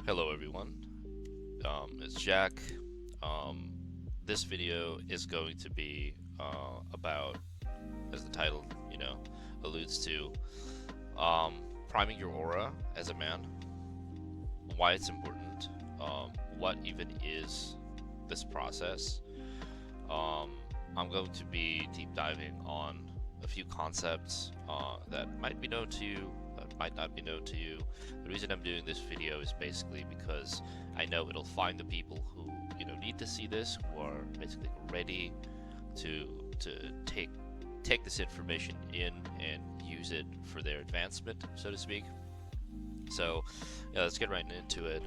Hello everyone, it's Jack. Um, this video is going to be about, as the title, alludes to, um, priming your aura as a man, why it's important, what even is this process. Um, I'm going to be deep diving on a few concepts that might be known to you, that might not be known to you. The reason I'm doing this video is basically because I know it'll find the people who need to see this, who are basically ready to take this information in and use it for their advancement, so to speak. So, yeah, let's get right into it.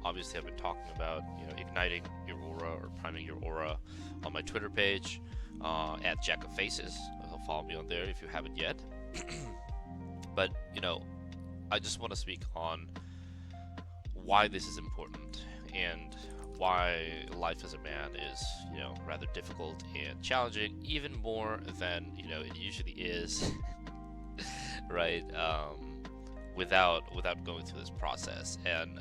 Obviously, I've been talking about igniting your aura or priming your aura on my Twitter page at Jack of Faces. Follow me on there if you haven't yet. But I just want to speak on why this is important and why life as a man is rather difficult and challenging, even more than it usually is, right? Without going through this process. And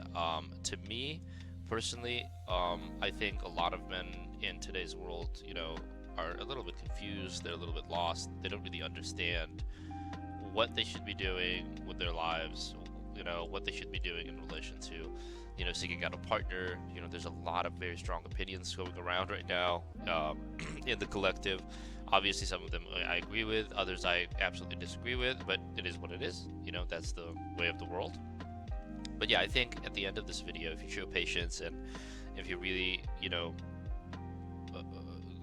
to me personally, I think a lot of men in today's world, are a little bit confused. They're a little bit lost. They don't really understand what they should be doing with their lives. What they should be doing in relation to, seeking out a partner. There's a lot of very strong opinions going around right now in the collective. Obviously, some of them I agree with, others I absolutely disagree with, but it is what it is. That's the way of the world. But yeah, I think at the end of this video, if you show patience and if you really,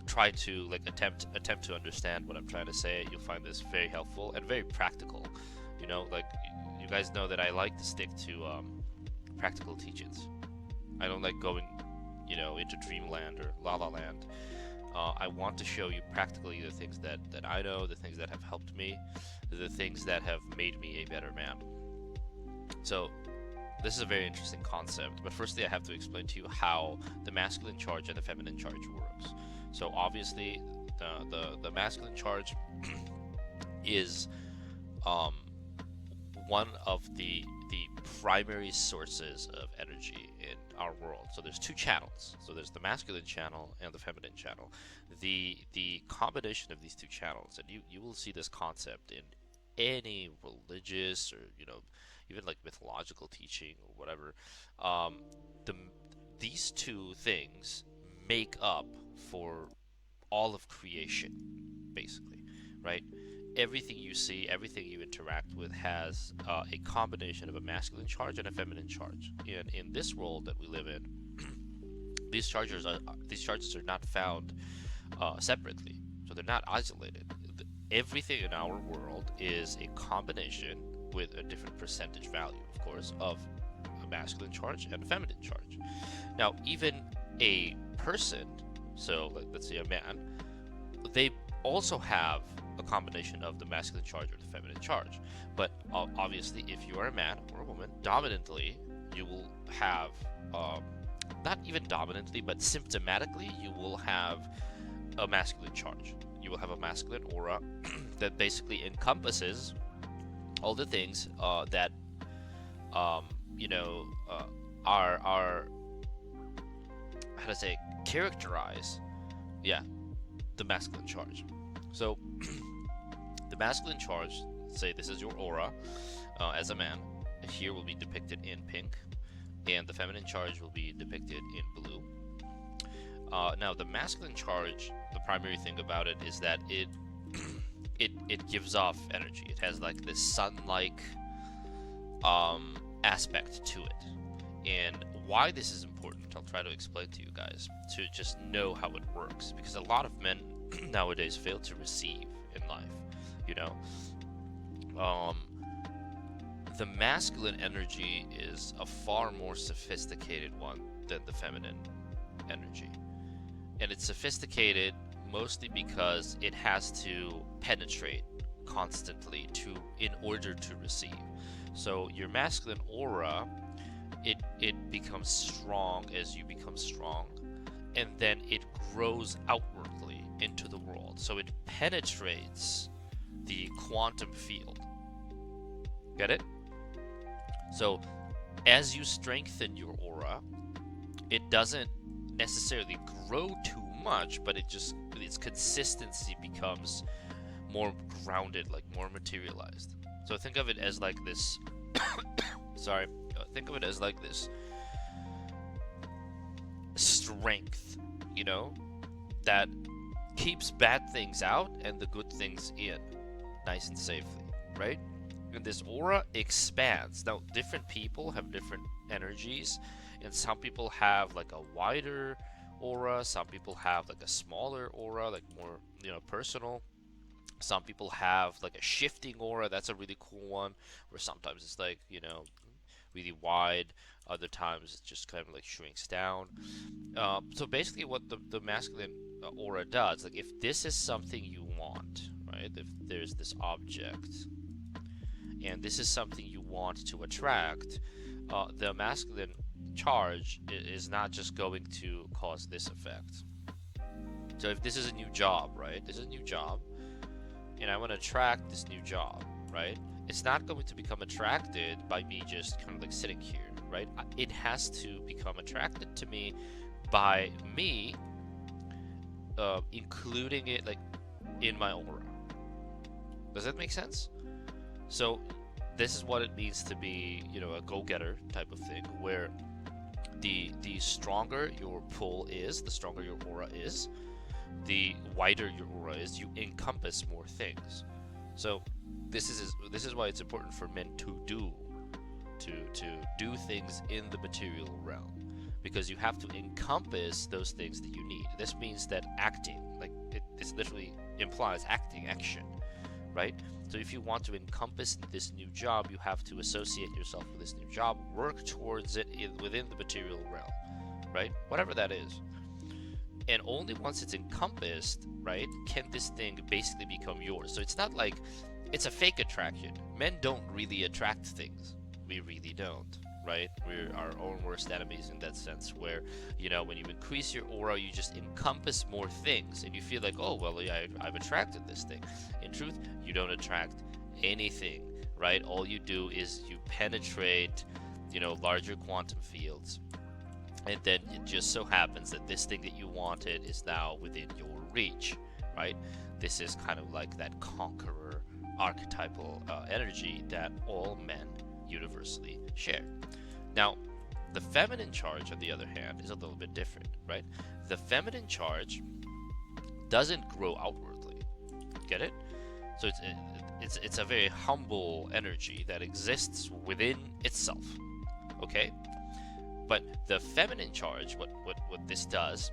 try to attempt to understand what I'm trying to say, you'll find this very helpful and very practical. Like you guys know that I like to stick to practical teachings. I don't like going, into dreamland or la la land. I want to show you practically the things that I know, the things that have helped me, the things that have made me a better man. So this is a very interesting concept, but firstly I have to explain to you how the masculine charge and the feminine charge works. So obviously the masculine charge is one of the primary sources of energy in our world. So there's two channels. So there's the masculine channel and the feminine channel. The combination of these two channels, and you will see this concept in any religious or even like mythological teaching or whatever. The these two things make up for all of creation, basically, right? Everything you see, everything you interact with has a combination of a masculine charge and a feminine charge. And in this world that we live in, these charges are not found separately, so they're not isolated. Everything in our world is a combination with a different percentage value, of course, of a masculine charge and a feminine charge. Now, even a person, so let's say a man, they also have a combination of the masculine charge or the feminine charge. But obviously, if you are a man or a woman, dominantly, you will have, not even dominantly, but symptomatically, you will have a masculine charge. You will have a masculine aura that basically encompasses all the things that are how to say characterize, yeah, the masculine charge. So the masculine charge, say this is your aura as a man, here will be depicted in pink, and the feminine charge will be depicted in blue. Now the masculine charge, the primary thing about it is that it it gives off energy. It has like this sun-like aspect to it. And why this is important, I'll try to explain to you guys to just know how it works, because a lot of men nowadays fail to receive in life. Um, the masculine energy is a far more sophisticated one than the feminine energy, and it's sophisticated mostly because it has to penetrate constantly in order to receive. So your masculine aura, it becomes strong as you become strong, and then it grows outwardly into the world. So it penetrates the quantum field. Get it? So as you strengthen your aura, it doesn't necessarily grow too much, but its consistency becomes more grounded, like more materialized. So think of it as like this. Sorry, think of it as like this strength, that keeps bad things out and the good things in, nice and safely, right? And this aura expands. Now, different people have different energies, and some people have like a wider aura, some people have like a smaller aura, like more, personal. Some people have like a shifting aura. That's a really cool one, where sometimes it's like, really wide, other times it just kind of like shrinks down. So basically what the masculine aura does, like if this is something you want, right? If there's this object and this is something you want to attract, the masculine charge is not just going to cause this effect. So if this is a new job, right? This is a new job, and I want to attract this new job, right? It's not going to become attracted by me just kind of like sitting here, right? It has to become attracted to me by me including it like in my aura. Does that make sense? So this is what it means to be, a go-getter type of thing, where the stronger your pull is, the stronger your aura is, the wider your aura is, you encompass more things. So this is why it's important for men to do things in the material realm, because you have to encompass those things that you need. This means that acting, like this literally implies action, right? So if you want to encompass this new job, you have to associate yourself with this new job, work towards it within the material realm, right? Whatever that is. And only once it's encompassed, right, can this thing basically become yours. So it's not like it's a fake attraction. Men don't really attract things. We really don't, right? We're our own worst enemies in that sense, where, when you increase your aura, you just encompass more things and you feel like, oh, well, yeah, I've attracted this thing. In truth, you don't attract anything, right? All you do is you penetrate, larger quantum fields. And then it just so happens that this thing that you wanted is now within your reach, right? This is kind of like that conqueror archetypal energy that all men universally share. Now, the feminine charge, on the other hand, is a little bit different, right? The feminine charge doesn't grow outwardly. Get it? So it's a very humble energy that exists within itself. Okay? But the feminine charge, what this does,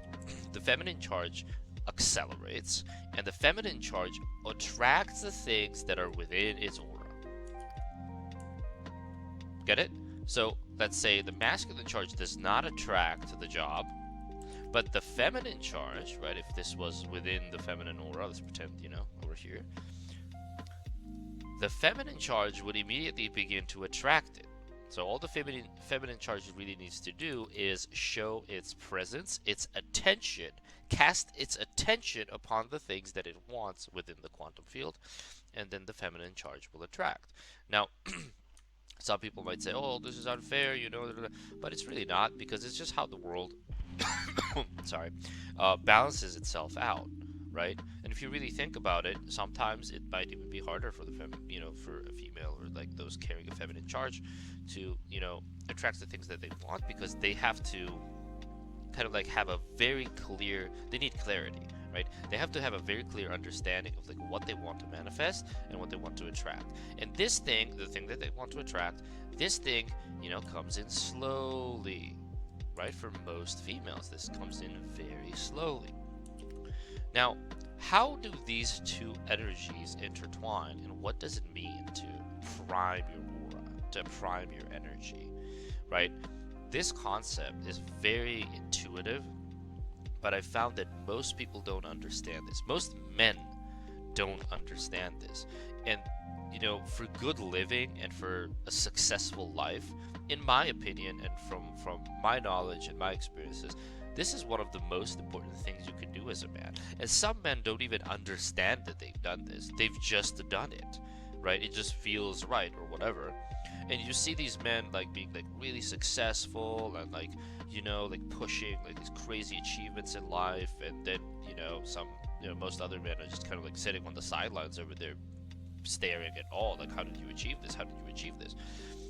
the feminine charge accelerates, and the feminine charge attracts the things that are within its aura. Get it? So let's say the masculine charge does not attract the job, but the feminine charge, right, if this was within the feminine aura, let's pretend, over here, the feminine charge would immediately begin to attract it. So all the feminine charge really needs to do is show its presence, its attention, cast its attention upon the things that it wants within the quantum field, and then the feminine charge will attract. Now, some people might say, oh, this is unfair, but it's really not, because it's just how the world balances itself out, right? And if you really think about it, sometimes it might even be harder for for a female, or like those carrying a feminine charge, to attract the things that they want, because they have to kind of like have a very clear, they need clarity, right? They have to have a very clear understanding of like what they want to manifest and what they want to attract. And this thing, the thing that they want to attract, this thing, comes in slowly, right? For most females, this comes in very slowly. Now, how do these two energies intertwine, and what does it mean to prime your aura, to prime your energy, right? This concept is very intuitive, but I found that most people don't understand this. Most men don't understand this. And, for good living and for a successful life, in my opinion, and from my knowledge and my experiences, this is one of the most important things you can do as a man. And some men don't even understand that they've done this. They've just done it, right? It just feels right or whatever. and you see these men like being like really successful and like, like pushing like these crazy achievements in life, and then some most other men are just kind of like sitting on the sidelines over there staring at all, like, how did you achieve this, how did you achieve this?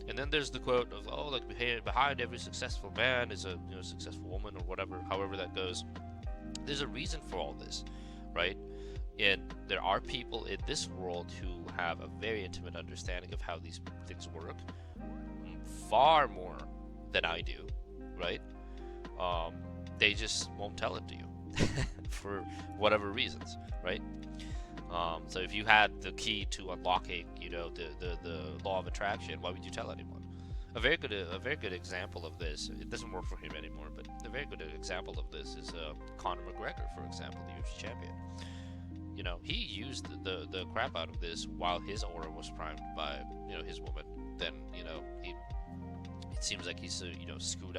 And then there's the quote of, oh, like, behind every successful man is a successful woman, or whatever, however that goes. There's a reason for all this, right? And there are people in this world who have a very intimate understanding of how these things work, far more than I do, right? They just won't tell it to you for whatever reasons, right? So if you had the key to unlocking, the law of attraction, why would you tell anyone? A very good example of this. It doesn't work for him anymore, but a very good example of this is Conor McGregor, for example, the UFC champion. He used the crap out of this while his aura was primed by his woman. Then it seems like he's screwed